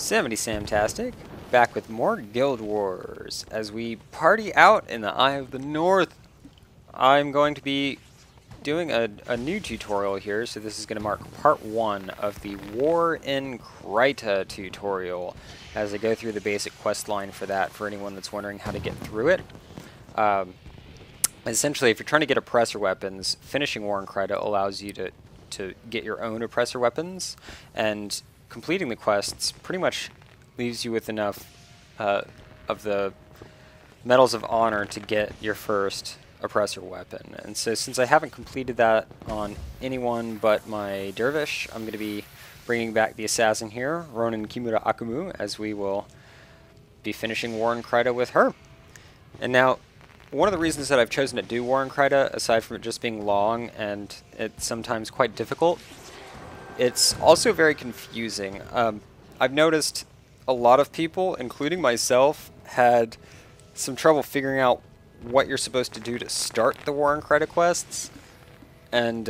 Samtastic, back with more Guild Wars as we party out in the Eye of the North. I'm going to be doing a new tutorial here, so this is going to mark part 1 of the War in Kryta tutorial as I go through the basic quest line for that for anyone that's wondering how to get through it. Essentially, if you're trying to get oppressor weapons, finishing War in Kryta allows you to get your own oppressor weapons, and completing the quests pretty much leaves you with enough of the Medals of Honor to get your first oppressor weapon. And so since I haven't completed that on anyone but my dervish, I'm going to be bringing back the assassin here, Ronin Kimura Akumu, as we will be finishing War in Kryta with her. And now, one of the reasons that I've chosen to do War in Kryta, aside from it just being long and it's sometimes quite difficult, it's also very confusing. I've noticed a lot of people, including myself, had some trouble figuring out what you're supposed to do to start the War in Kryta quests, and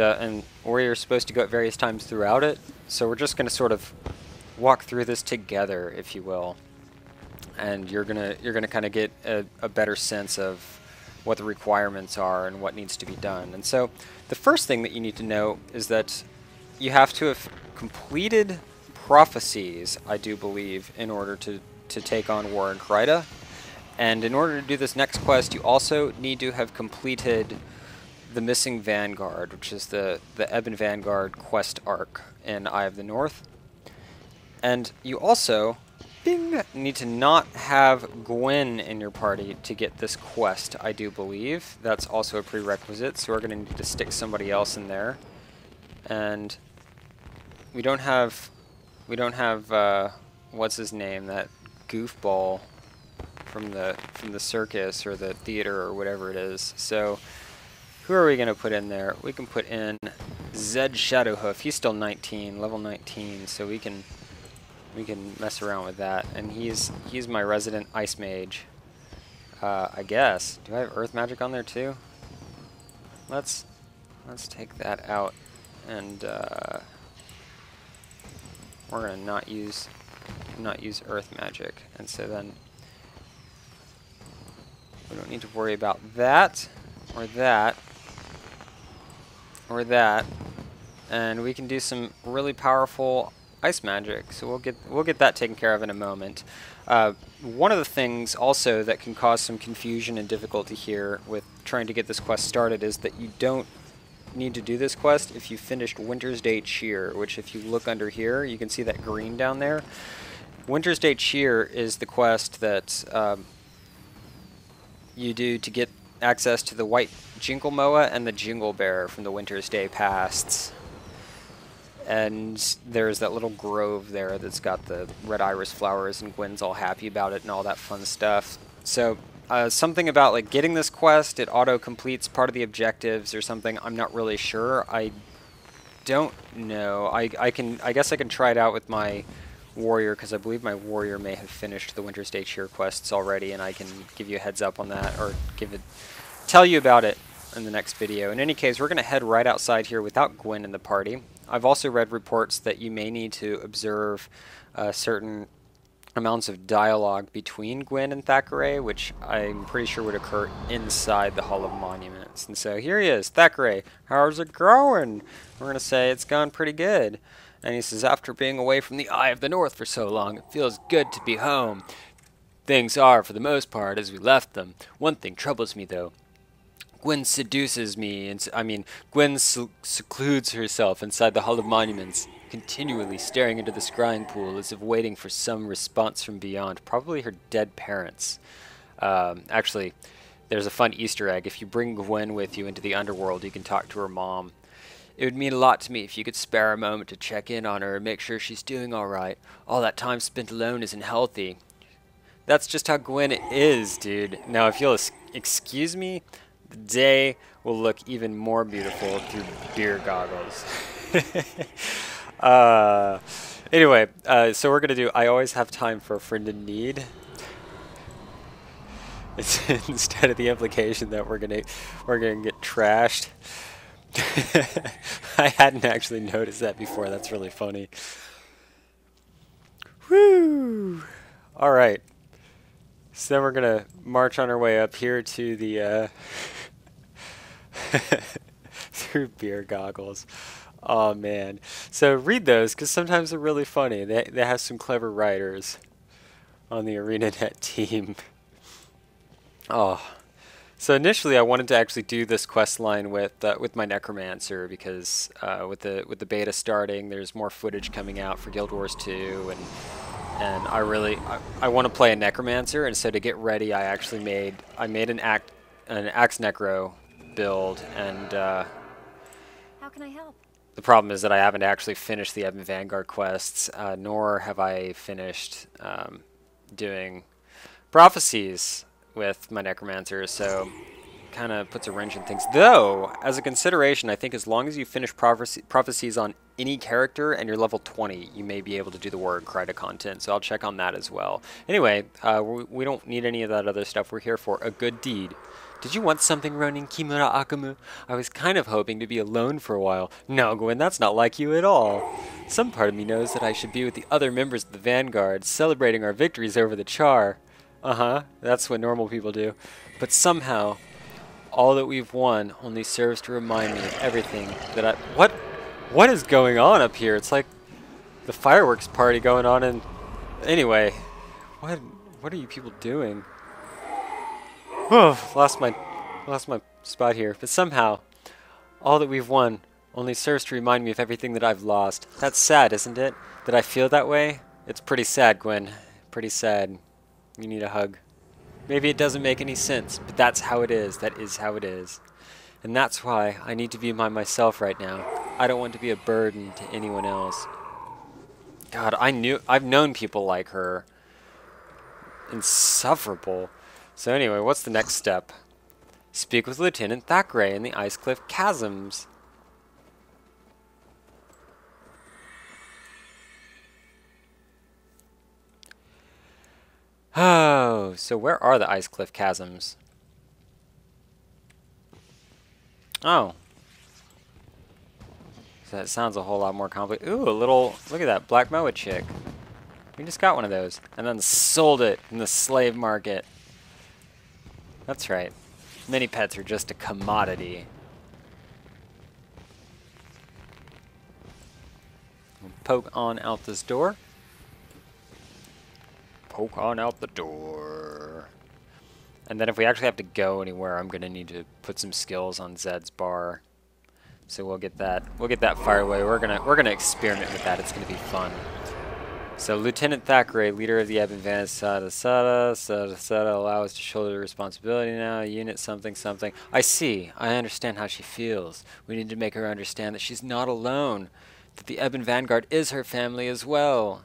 where you're supposed to go at various times throughout it. So we're just going to sort of walk through this together, if you will, and you're gonna kind of get a better sense of what the requirements are and what needs to be done. And so the first thing that you need to know is that you have to have completed prophecies, I do believe, in order to take on War in Kryta. And in order to do this next quest, you also need to have completed the Missing Vanguard, which is the Ebon Vanguard quest arc in Eye of the North. And you also need to not have Gwen in your party to get this quest, I do believe. That's also a prerequisite, so we're going to need to stick somebody else in there. And we don't have what's his name, that goofball from the circus or the theater or whatever it is. So who are we going to put in there? We can put in Zed Shadowhoof. He's still 19, level 19, so we can mess around with that. And he's my resident ice mage, I guess. Do I have earth magic on there too? Let's take that out, and we're gonna not use earth magic, and so then we don't need to worry about that or that or that, and we can do some really powerful ice magic. So we'll get that taken care of in a moment. One of the things also that can cause some confusion and difficulty here with trying to get this quest started is that you don't need to do this quest if you finished Winter's Day Cheer, which if you look under here, you can see that green down there. Winter's Day Cheer is the quest that you do to get access to the White Jingle Moa and the Jingle Bear from the Winter's Day pasts. And there's that little grove there that's got the red iris flowers, and Gwen's all happy about it and all that fun stuff. So something about like getting this quest, it auto completes part of the objectives or something. I'm not really sure. I don't know. I guess I can try it out with my warrior, because I believe my warrior may have finished the Winter's Day Cheer quests already, and I can give you a heads up on that, or tell you about it in the next video. In any case, we're going to head right outside here without Gwen in the party. I've also read reports that you may need to observe certain amounts of dialogue between Gwen and Thackeray, which I'm pretty sure would occur inside the Hall of Monuments. And so here he is. Thackeray, how's it going? We're going to say it's gone pretty good. And he says, after being away from the Eye of the North for so long, it feels good to be home. Things are, for the most part, as we left them. One thing troubles me, though. Gwen seduces me, and Gwen secludes herself inside the Hall of Monuments, continually staring into the scrying pool as if waiting for some response from beyond, probably her dead parents. Actually, there's a fun Easter egg. If you bring Gwen with you into the underworld, you can talk to her mom. It would mean a lot to me if you could spare a moment to check in on her and make sure she's doing all right. All that time spent alone isn't healthy. That's just how Gwen is, dude. Now, if you'll excuse me, the day will look even more beautiful through beer goggles. Anyway, so we're gonna do I always have time for a friend in need. It's instead of the implication that we're gonna get trashed. I hadn't actually noticed that before. That's really funny. Woo! Alright. So then we're gonna march on our way up here to the, through beer goggles. Oh man. So read those, because sometimes they're really funny. They have some clever writers on the ArenaNet team. Oh. So initially I wanted to actually do this quest line with my Necromancer, because with the beta starting, there's more footage coming out for Guild Wars 2, and I want to play a Necromancer, and so to get ready I actually made an Axe Necro build, and How can I help? the problem is that I haven't actually finished the Ebon Vanguard quests, nor have I finished doing prophecies with my Necromancer, so kind of puts a wrench in things. Though, as a consideration, I think as long as you finish prophecies on any character and you're level 20, you may be able to do the Word Kryta content, so I'll check on that as well. Anyway, we don't need any of that other stuff. We're here for a good deed. Did you want something, Ronin Kimura Akamu? I was kind of hoping to be alone for a while. No, Gwen, that's not like you at all. Some part of me knows that I should be with the other members of the Vanguard, celebrating our victories over the Char. Uh-huh, that's what normal people do. But somehow, all that we've won only serves to remind me of everything that I... What is going on up here? It's like the fireworks party going on, and... Anyway, what are you people doing? Oh, lost my spot here. But somehow, all that we've won only serves to remind me of everything that I've lost. That's sad, isn't it? That I feel that way? It's pretty sad, Gwen. Pretty sad. You need a hug. Maybe it doesn't make any sense, but that's how it is. That is how it is. And that's why I need to be by myself right now. I don't want to be a burden to anyone else. God, I've known people like her. Insufferable. So anyway, what's the next step? Speak with Lieutenant Thackeray in the Icecliff Chasms. Oh, so where are the Icecliff Chasms? Oh. So that sounds a whole lot more complicated. Ooh, a little, look at that, Black Moa chick. We just got one of those, and then sold it in the slave market. That's right. Mini pets are just a commodity. We'll poke on out this door. Poke on out the door. And then if we actually have to go anywhere, I'm gonna need to put some skills on Zed's bar. So we'll get that fire away. We're gonna experiment with that. It's gonna be fun. So Lieutenant Thackeray, leader of the Ebon Vanguard, Sada, allow us to shoulder the responsibility now. Unit something something. I see. I understand how she feels. We need to make her understand that she's not alone. That the Ebon Vanguard is her family as well.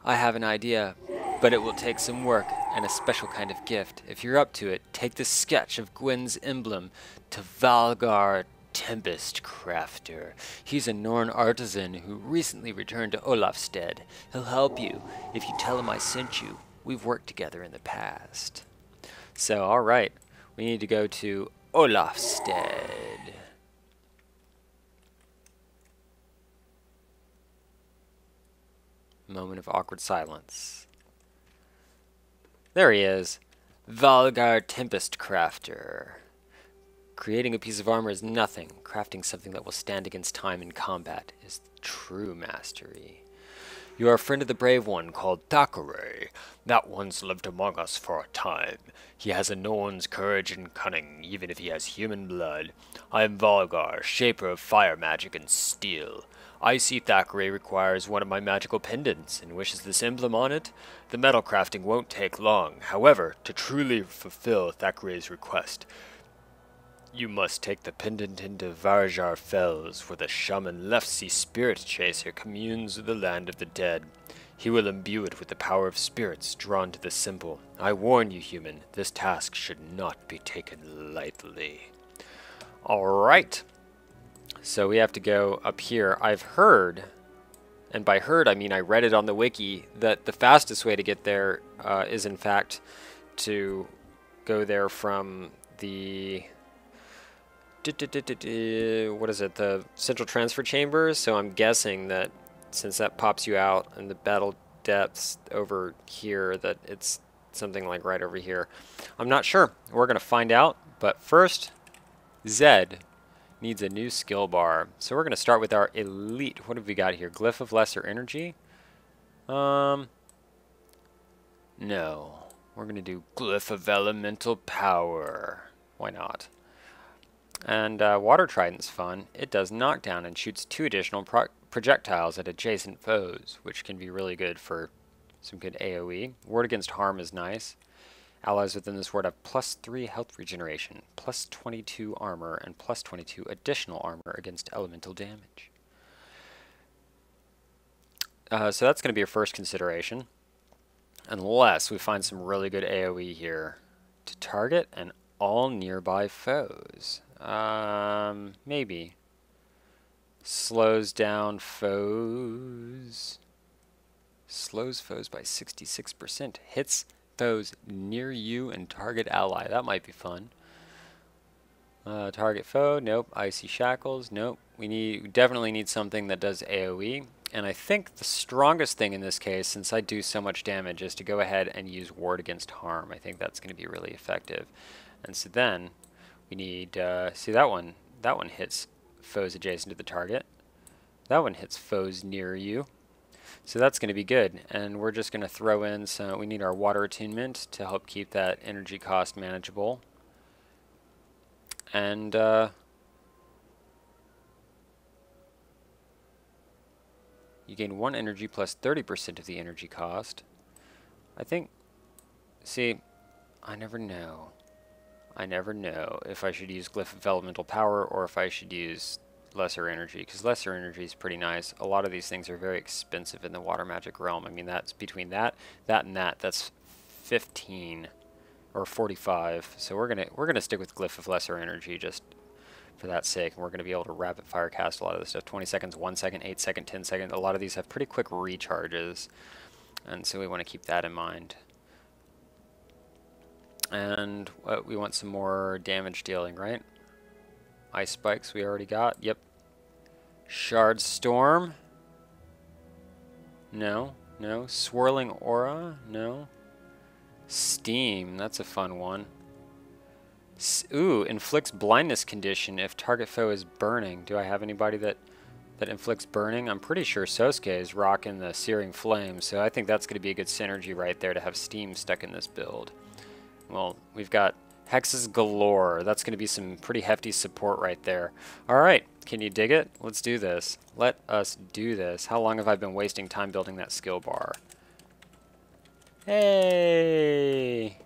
I have an idea, but it will take some work and a special kind of gift. If you're up to it, take this sketch of Gwyn's emblem to Valgar Tempest Crafter. He's a Norn artisan who recently returned to Olafstead. He'll help you if you tell him I sent you. We've worked together in the past. So, alright. We need to go to Olafstead. Moment of awkward silence. There he is. Valgar Tempest Crafter. Creating a piece of armor is nothing. Crafting something that will stand against time in combat is true mastery. You are a friend of the brave one called Thackeray. That one's lived among us for a time. He has a Norn's courage and cunning, even if he has human blood. I am Valgar, shaper of fire magic and steel. I see Thackeray requires one of my magical pendants and wishes this emblem on it. The metal crafting won't take long. However, to truly fulfill Thackeray's request, you must take the pendant into Varjar Fells, where the shaman Lefsea Spirit Chaser communes with the land of the dead. He will imbue it with the power of spirits drawn to the symbol. I warn you, human, this task should not be taken lightly. Alright. So we have to go up here. I've heard, and by heard I mean I read it on the wiki, that the fastest way to get there is in fact to go there from the... what is it, the central transfer chambers? So I'm guessing that since that pops you out in the battle depths over here that it's something like right over here. I'm not sure. We're going to find out. But first, Zed needs a new skill bar. So we're going to start with our elite. What have we got here? Glyph of Lesser Energy? No. We're going to do Glyph of Elemental Power. Why not? And Water Trident's fun. It does knockdown and shoots 2 additional projectiles at adjacent foes, which can be really good for some good AoE. Ward Against Harm is nice. Allies within this ward have +3 health regeneration, +22 armor, and +22 additional armor against elemental damage. So that's going to be your first consideration. Unless we find some really good AoE here. To target and all nearby foes. Maybe. Slows down foes. Slows foes by 66%. Hits foes near you and target ally. That might be fun. Target foe. Nope. Icy Shackles. Nope. We definitely need something that does AoE. And I think the strongest thing in this case, since I do so much damage, is to go ahead and use Ward Against Harm. I think that's going to be really effective. And so then we need, see that one hits foes adjacent to the target. That one hits foes near you. So that's going to be good. And we're just going to throw in some, we need our water attunement to help keep that energy cost manageable. And you gain 1 energy plus 30% of the energy cost. I think, see, I never know. I never know if I should use Glyph of Elemental Power or if I should use Lesser Energy, because Lesser Energy is pretty nice. A lot of these things are very expensive in the Water Magic realm. I mean, that's between that, and that. That's 15 or 45. So we're gonna stick with Glyph of Lesser Energy just for that sake, and we're going to be able to rapid fire cast a lot of this stuff. 20 seconds, 1 second, 8 second, 10 second. A lot of these have pretty quick recharges, and so we want to keep that in mind. And we want some more damage dealing, right? Ice Spikes we already got. Yep. Shard Storm. No. No. Swirling Aura. No. Steam. That's a fun one. Ooh, inflicts blindness condition if target foe is burning. Do I have anybody that inflicts burning? I'm pretty sure Sosuke is rocking the Searing Flame, so I think that's going to be a good synergy right there to have Steam stuck in this build. Well, we've got Hexes galore. That's going to be some pretty hefty support right there. Alright, can you dig it? Let's do this. Let us do this. How long have I been wasting time building that skill bar? Hey!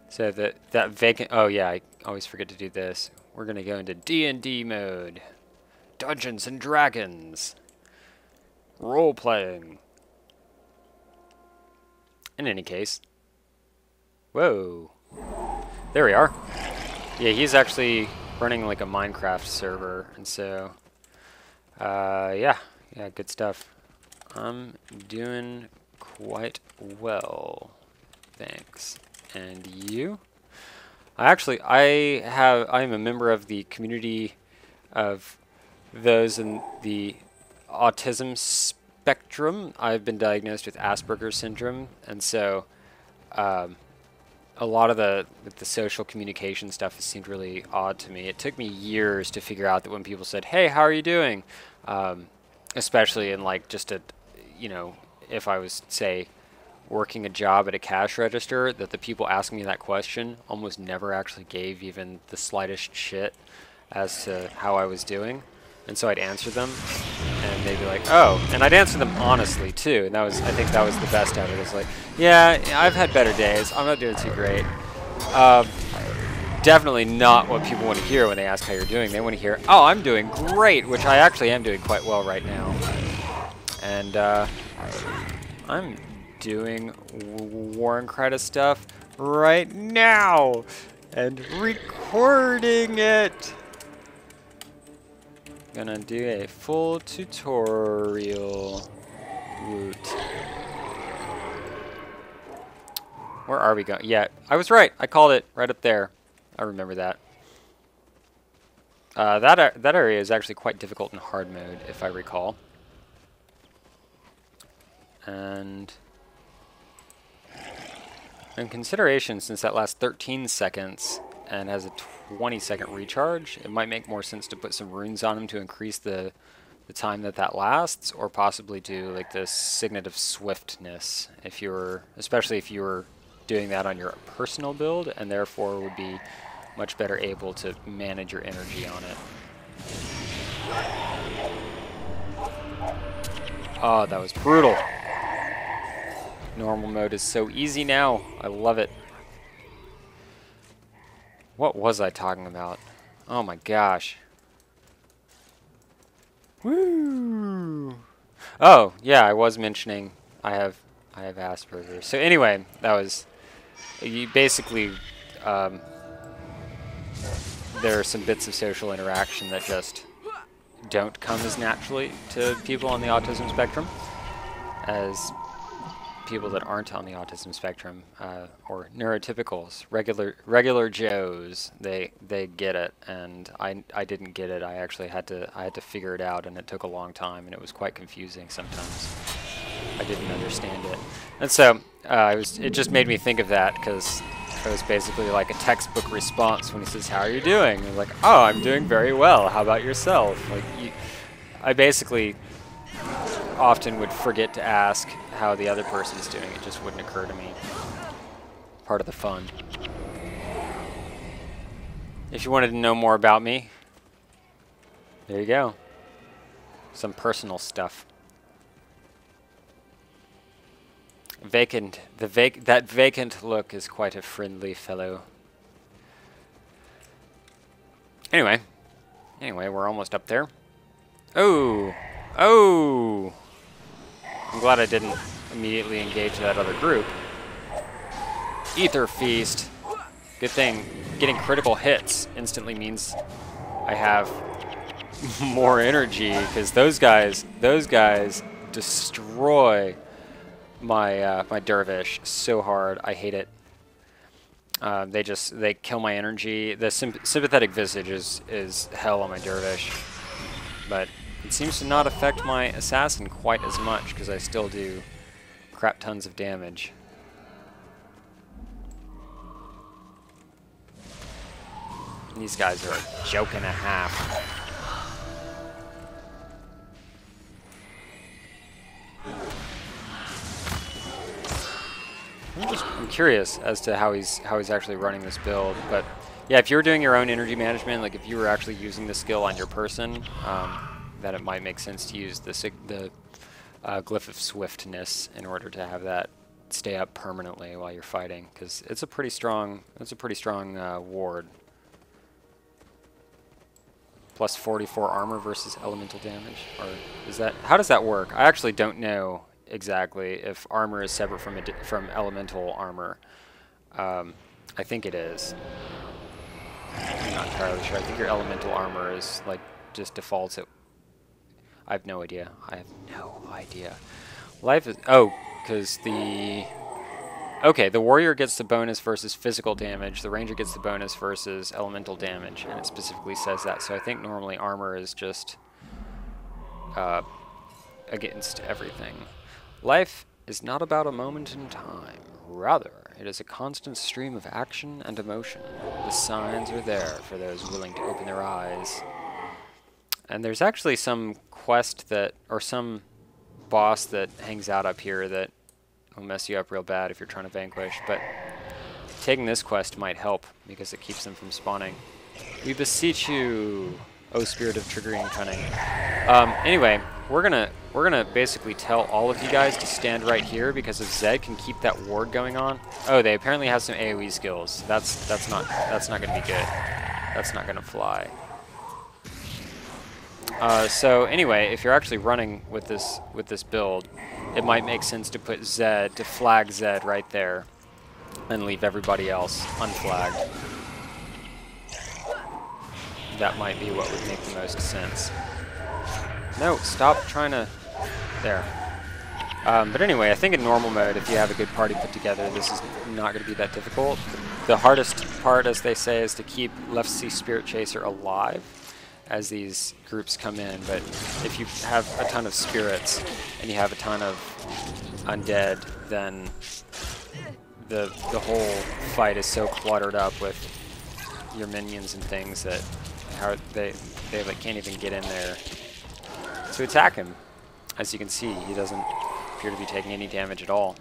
So that vacant... Oh yeah, I always forget to do this. We're going to go into D&D mode. Dungeons and Dragons. Role-playing. In any case... Whoa. There we are. Yeah, he's actually running like a Minecraft server, and so... yeah, good stuff. I'm doing quite well. Thanks. And you? I'm a member of the community of those in the autism spectrum. I've been diagnosed with Asperger's syndrome, and so a lot of the social communication stuff has seemed really odd to me. It took me years to figure out that when people said, "Hey, how are you doing?" Especially in like just if I was, say, working a job at a cash register, that the people asking me that question almost never actually gave even the slightest shit as to how I was doing. And so I'd answer them, and they'd be like, "Oh," and I'd answer them honestly too. And I think that was the best of it. It's like, yeah, I've had better days. I'm not doing too great. Definitely not what people want to hear when they ask how you're doing. They want to hear, "Oh, I'm doing great," which I actually am doing quite well right now. And I'm doing Warren Kryta stuff right now and recording it. Gonna do a full tutorial. Woot. Where are we going? Yeah, I was right. I called it right up there. I remember that. That area is actually quite difficult in hard mode, if I recall. And in consideration, since that lasts 13 seconds and has a 20-second recharge, it might make more sense to put some runes on him to increase the time that lasts, or possibly do like this Signet of Swiftness, if you're, especially if you were doing that on your personal build, and therefore would be much better able to manage your energy on it. Oh, that was brutal. Normal mode is so easy now. I love it. What was I talking about? Oh my gosh. Woo! Oh, yeah, I was mentioning I have Asperger's. So anyway, that was you basically there are some bits of social interaction that just don't come as naturally to people on the autism spectrum as people that aren't on the autism spectrum, or neurotypicals, regular Joes. They get it, and I didn't get it. I actually had to figure it out, and it took a long time, and it was quite confusing sometimes. I didn't understand it, and so it just made me think of that, because it was basically like a textbook response when he says, "How are you doing?" And I'm like, "Oh, I'm doing very well. How about yourself?" Like I basically often would forget to ask how the other person's doing. It just wouldn't occur to me. Part of the fun. If you wanted to know more about me, there you go. Some personal stuff. Vacant. That vacant look is quite a friendly fellow. Anyway, we're almost up there. Oh! I'm glad I didn't immediately engage that other group. Ether Feast. Good thing. Getting critical hits instantly means I have more energy, because those guys destroy my my dervish so hard. I hate it. They kill my energy. The sympathetic visage is hell on my dervish, but it seems to not affect my assassin quite as much, because I still do crap tons of damage. And these guys are a joke and a half. I'm curious as to how he's actually running this build, but yeah, if you're doing your own energy management, like if you were actually using the skill on your person, that it might make sense to use the Glyph of Swiftness in order to have that stay up permanently while you're fighting, because it's a pretty strong ward. Plus 44 armor versus elemental damage, or is that, how does that work? I actually don't know exactly if armor is separate from elemental armor. I think it is. I'm not entirely sure. I think your elemental armor is like just defaults at. I have no idea. Life is, because the warrior gets the bonus versus physical damage, the ranger gets the bonus versus elemental damage, and it specifically says that. So I think normally armor is just against everything. Life is not about a moment in time. Rather, it is a constant stream of action and emotion. The signs are there for those willing to open their eyes. And there's actually some quest that, or some boss that hangs out up here that will mess you up real bad if you're trying to vanquish, but taking this quest might help because it keeps them from spawning. We beseech you, O spirit of triggering cunning. Anyway, we're gonna basically tell all of you guys to stand right here, because if Zed can keep that ward going on. Oh, they apparently have some AoE skills. That's not gonna be good. That's not gonna fly. So anyway, if you're actually running with this build, it might make sense to put Zed, to flag Zed right there, and leave everybody else unflagged. That might be what would make the most sense. No, stop trying to. There. But anyway, I think in normal mode, if you have a good party put together, this is not going to be that difficult. The hardest part, as they say, is to keep Left Sea Spirit Chaser alive as these groups come in. But if you have a ton of spirits and you have a ton of undead, then the whole fight is so cluttered up with your minions and things that they like can't even get in there to attack him. As you can see, he doesn't appear to be taking any damage at all.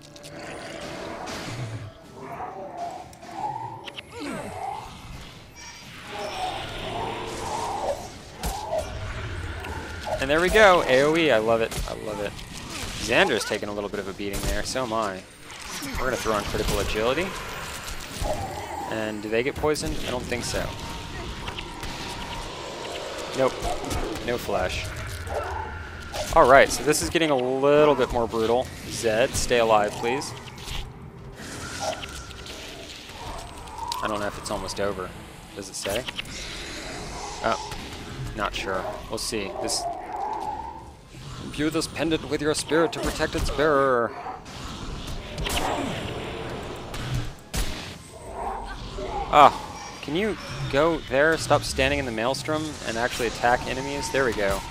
And there we go, AoE, I love it, I love it. Xander's taking a little bit of a beating there, so am I. We're going to throw on critical agility. And do they get poisoned? I don't think so. Nope, no flash. Alright, so this is getting a little bit more brutal. Zed, stay alive, please. I don't know if it's almost over. Does it say? Oh, not sure. We'll see. Imbue this pendant with your spirit to protect its bearer. Oh, can you go there, stop standing in the maelstrom, and actually attack enemies? There we go.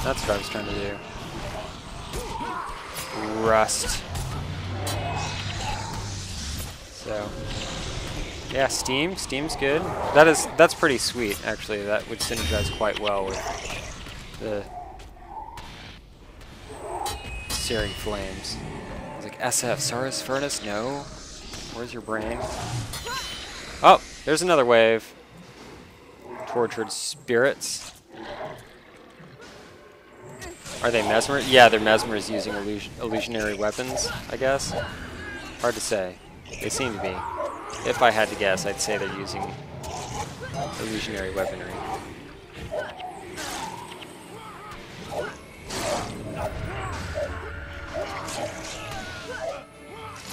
That's what I was trying to do. Rust. So, yeah, Steam's good. That's pretty sweet, actually. That would synergize quite well with the searing flames. It's like SF, Saurus Furnace, no. Where's your brain? Oh, there's another wave. Tortured spirits. Are they mesmer? Yeah, they're mesmers using illusionary weapons, I guess. Hard to say. They seem to be. If I had to guess, I'd say they're using illusionary weaponry.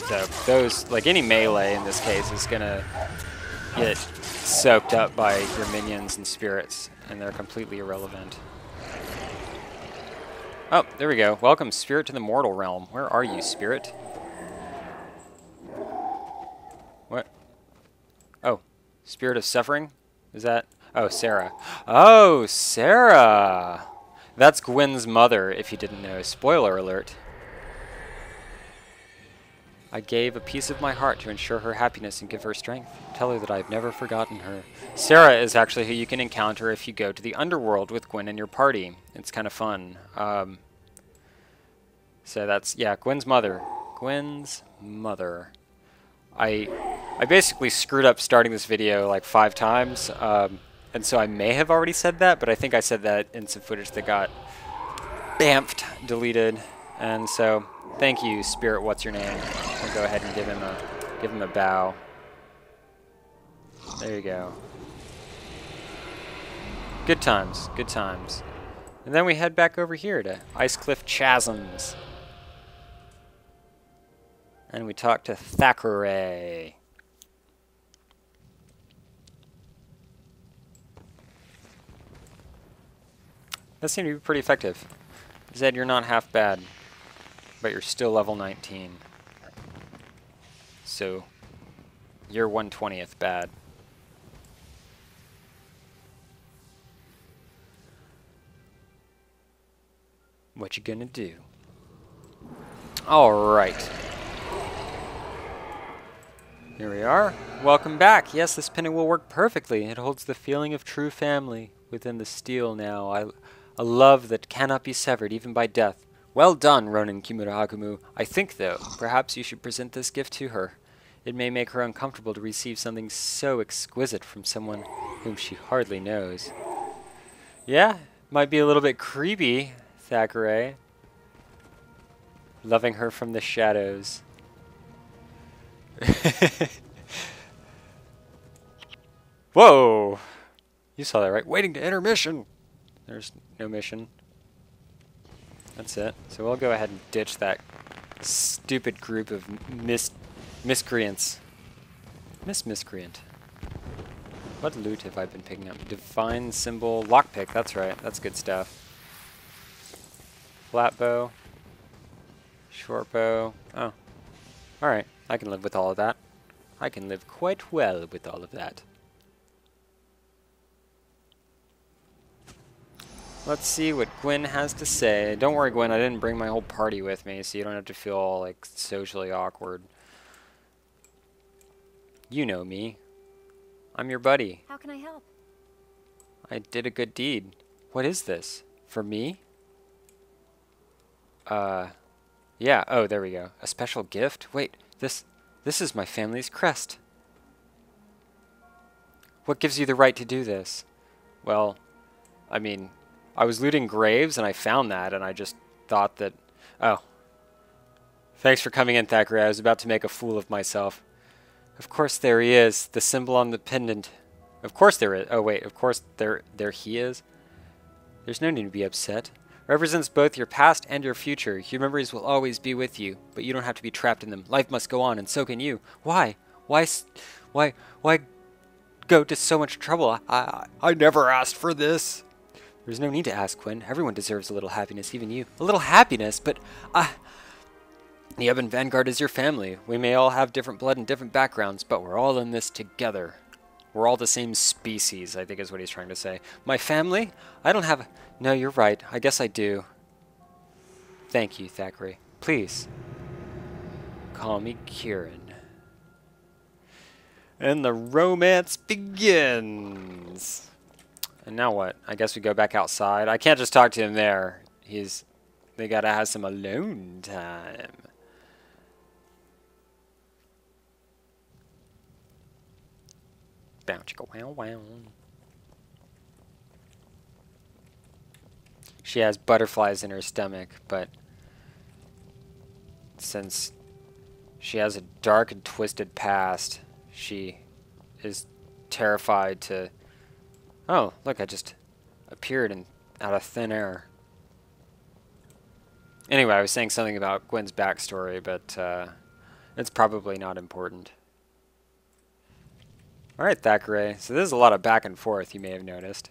So those, like any melee in this case, is gonna get soaked up by your minions and spirits, and they're completely irrelevant. Oh, there we go. Welcome, Spirit, to the mortal realm. Where are you, Spirit? What? Oh, Spirit of Suffering? Is that? Oh, Sarah. Oh, Sarah! That's Gwyn's mother, if you didn't know. Spoiler alert. I gave a piece of my heart to ensure her happiness and give her strength. Tell her that I've never forgotten her. Sarah is actually who you can encounter if you go to the underworld with Gwyn and your party. It's kind of fun. So that's, yeah, Gwyn's mother. Gwyn's mother. I basically screwed up starting this video like 5 times, and so I may have already said that, but I think I said that in some footage that got bamfed, deleted, and so thank you, Spirit. What's your name? I'll go ahead and give him a bow. There you go. Good times, good times. And then we head back over here to Icecliff Chasms. And we talk to Thackeray. That seemed to be pretty effective. Zed, you're not half bad, but you're still level 19. So, you're 1/20th bad. What you gonna do? Alright. Here we are. Welcome back. Yes, this pendant will work perfectly. It holds the feeling of true family within the steel now. A love that cannot be severed even by death. Well done, Ronin Kimura Hakumu. I think, though, perhaps you should present this gift to her. It may make her uncomfortable to receive something so exquisite from someone whom she hardly knows. Yeah, might be a little bit creepy, Thackeray. Loving her from the shadows. Whoa! You saw that, right? Waiting to enter mission! There's no mission. That's it. So we'll go ahead and ditch that stupid group of miscreants. Miscreant. What loot have I been picking up? Divine symbol, lockpick, that's right. That's good stuff. Flat bow. Short bow. Oh. Alright. I can live with all of that. I can live quite well with all of that. Let's see what Gwen has to say. Don't worry, Gwen, I didn't bring my whole party with me, so you don't have to feel all, like, socially awkward. You know me. I'm your buddy. How can I help? I did a good deed. What is this? For me? Yeah. Oh, there we go. A special gift? Wait, this is my family's crest. What gives you the right to do this? Well, I mean, I was looting graves and I found that and I just thought that... Oh. Thanks for coming in, Thackeray. I was about to make a fool of myself. Of course there he is, the symbol on the pendant. Of course there is. Oh wait, of course there he is. There's no need to be upset. Represents both your past and your future. Your memories will always be with you, but you don't have to be trapped in them. Life must go on, and so can you. Why? Why go to so much trouble? I never asked for this. There's no need to ask, Quinn. Everyone deserves a little happiness, even you. A little happiness, but the Ebon Vanguard is your family. We may all have different blood and different backgrounds, but we're all in this together. We're all the same species, I think is what he's trying to say. My family? I don't have... No, you're right. I guess I do. Thank you, Thackeray. Please. Call me Kieran. And the romance begins. And now what? I guess we go back outside. I can't just talk to him there. They gotta have some alone time. Bow chicka wow wow. She has butterflies in her stomach, but since she has a dark and twisted past, she is terrified to... Oh, look, I just appeared out of thin air. Anyway, I was saying something about Gwen's backstory, but it's probably not important. Alright, Thackeray. So this is a lot of back and forth, you may have noticed.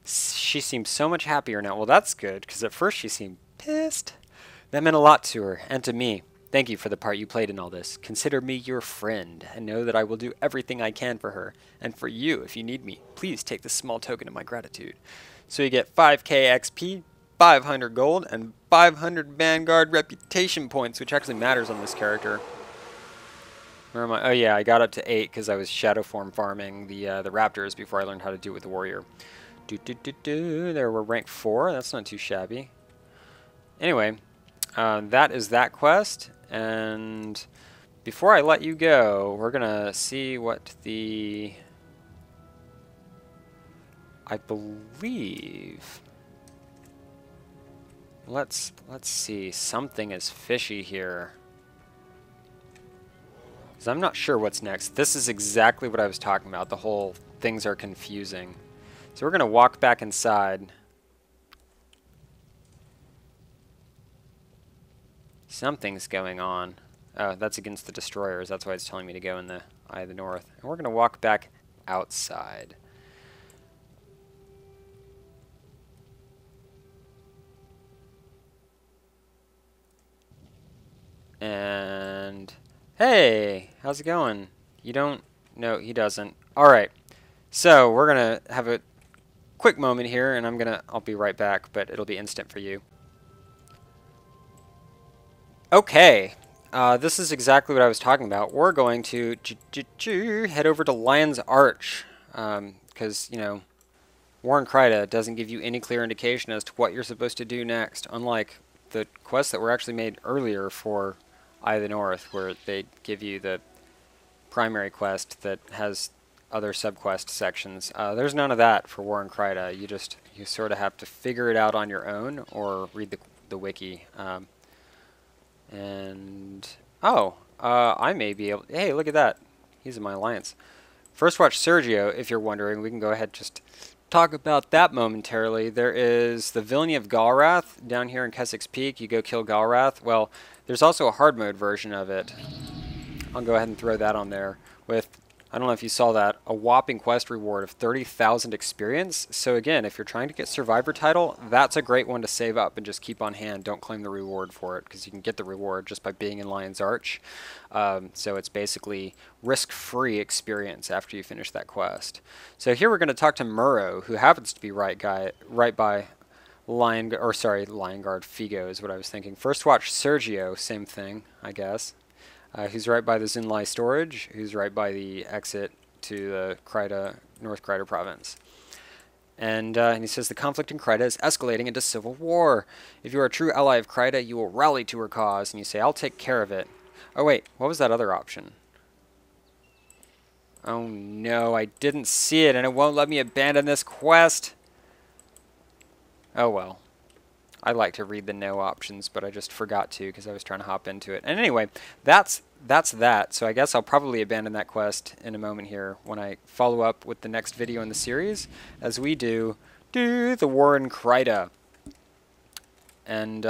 She seems so much happier now. Well, that's good, because at first she seemed pissed. That meant a lot to her, and to me. Thank you for the part you played in all this. Consider me your friend, and know that I will do everything I can for her, and for you if you need me. Please take this small token of my gratitude. So you get 5k XP, 500 gold, and 500 Vanguard reputation points, which actually matters on this character. Where am I? Oh yeah, I got up to 8 because I was shadow form farming the raptors before I learned how to do it with the warrior. There we're rank 4. That's not too shabby. Anyway, that is that quest. And before I let you go, we're gonna see what the... I believe... Let's see. Something is fishy here. Because I'm not sure what's next. This is exactly what I was talking about. The whole things are confusing. So we're going to walk back inside. Something's going on. Oh, that's against the destroyers. That's why it's telling me to go in the Eye of the North. And we're going to walk back outside. And... Hey! How's it going? You don't... No, he doesn't. Alright. So, we're going to have a quick moment here, and I'll be right back, but it'll be instant for you. Okay, this is exactly what I was talking about. We're going to head over to Lion's Arch, because, you know, Warren Kryta doesn't give you any clear indication as to what you're supposed to do next, unlike the quests that were actually made earlier for Eye of the North, where they give you the primary quest that has other subquest sections. There's none of that for Warren Kryta. You sort of have to figure it out on your own or read the wiki. I may be able... Hey, look at that. He's in my alliance. First watch Sergio, if you're wondering. We can go ahead and just talk about that momentarily. There is the Villainy of Galrath down here in Keswick's Peak. You go kill Galrath. Well, there's also a hard mode version of it. I'll go ahead and throw that on there with... I don't know if you saw that, a whopping quest reward of 30,000 experience. So again, if you're trying to get Survivor title, that's a great one to save up and just keep on hand. Don't claim the reward for it, because you can get the reward just by being in Lion's Arch. So it's basically risk-free experience after you finish that quest. So here we're going to talk to Murrow, who happens to be right by Lion Guard Figo is what I was thinking. First watch Sergio, same thing, I guess. Who's right by the Zunlai storage, who's right by the exit to the Kryta, North Kryta province. And he says the conflict in Kryta is escalating into civil war. If you are a true ally of Kryta, you will rally to her cause. And you say, I'll take care of it. Oh wait, what was that other option? Oh no, I didn't see it and it won't let me abandon this quest. Oh well. I like to read the no options, but I just forgot to because I was trying to hop into it. And anyway, that's that. So I guess I'll probably abandon that quest in a moment here when I follow up with the next video in the series as we do the war in Kryta. And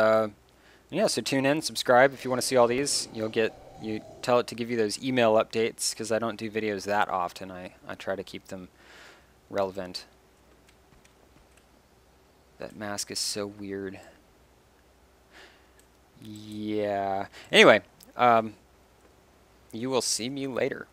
yeah, so tune in, subscribe if you want to see all these. You tell it to give you those email updates because I don't do videos that often. I try to keep them relevant. That mask is so weird. Yeah. Anyway, you will see me later.